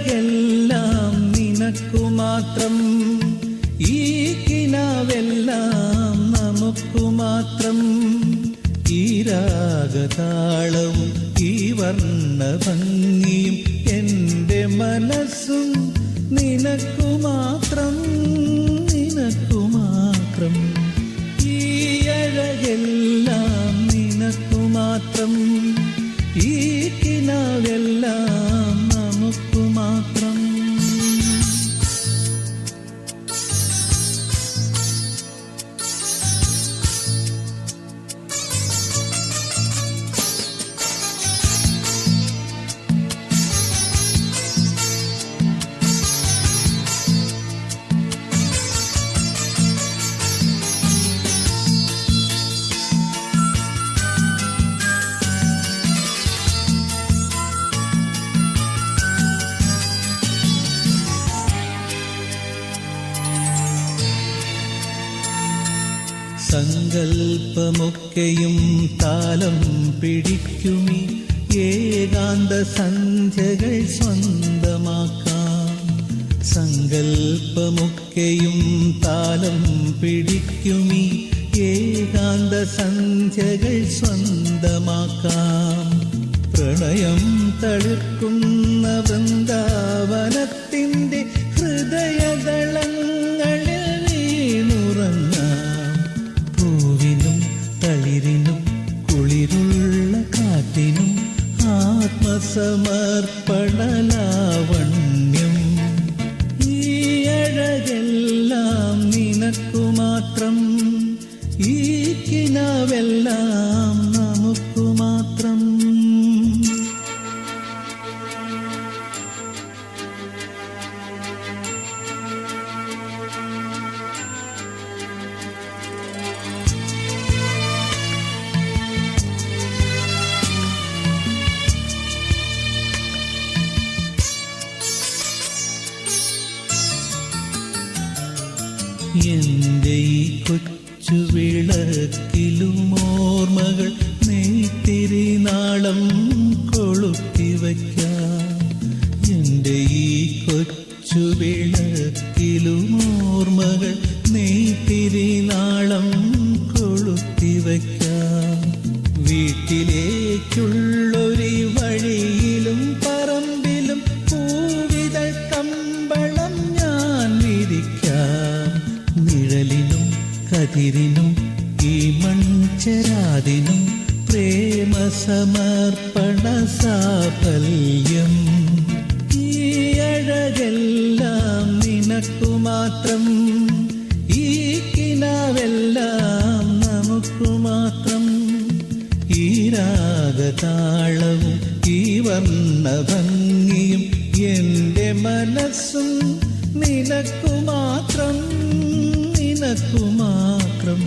അഴകെല്ലാം നിനക്കു മാത്രം, ഈ കിനാവെല്ലാം നമുക്കു മാത്രം. ഈ രാഗതാളവും ഈ വർണ്ണഭംഗിയും എൻ്റെ മനസ്സും നിനക്കു മാത്രം, നിനക്കു മാത്രം. ഈ അഴകെല്ലാം നിനക്കു മാത്രം, ഈ കിനാവെല്ലാം നമുക്കു മാത്രം. സങ്കൽപ്പമൊക്കെയും താലം പിടിക്കുമീ ഏകാന്ത സന്ധ്യകൾ സ്വന്തമാക്കാം. സങ്കൽപ്പമൊക്കെയും താലം പിടിക്കുമീ ഏകാന്ത സന്ധ്യകൾ സ്വന്തമാക്കാം. പ്രണയം തളിർക്കുന്ന വൃന്ദാവനത്തിൻ്റെ ഹൃദയദളങ്ങളിൽ വീണുറങ്ങാം. പൂവിനും തളിരിനും കുളിരുള്ള കാറ്റിനും ആത്മസമർപ്പണലാവണ്യം. ഈ അഴകെല്ലാം നിനക്കു മാത്രം, ഈ കിനാവെല്ലാം നമുക്കു മാത്രം. എൻ്റെ ഈ കൊച്ചു വിളക്കിലും ഓർമ്മകൾ നെയ്ത്തിരി നാളം കൊളുത്തിവയ്ക്കാം. എൻ്റെ ഈ കൊച്ചു വിളക്കിലും ഓർമ്മകൾ നെയ്ത്തിരി നാളം കൊളുത്തിവയ്ക്കാം. വീട്ടിലേക്കുള്ളൊരു വഴിയിലും പറമ്പിലും പൂവിതൾ കമ്പളം ഞാൻ വിരിക്കാം. നിഴലിനും കതിരിനും ഈ മൺചരാതിനും പ്രേമസമർപ്പണ സാഫല്യം. ഈ അഴകെല്ലാം നിനക്കു മാത്രം, ഈ കിനാവെല്ലാം നമുക്കു മാത്രം. ഈ രാഗതാളവും ഈ വർണ്ണഭംഗിയും എൻ്റെ മനസ്സും നിനക്കു മാത്രം, നിനക്കു മാത്രം.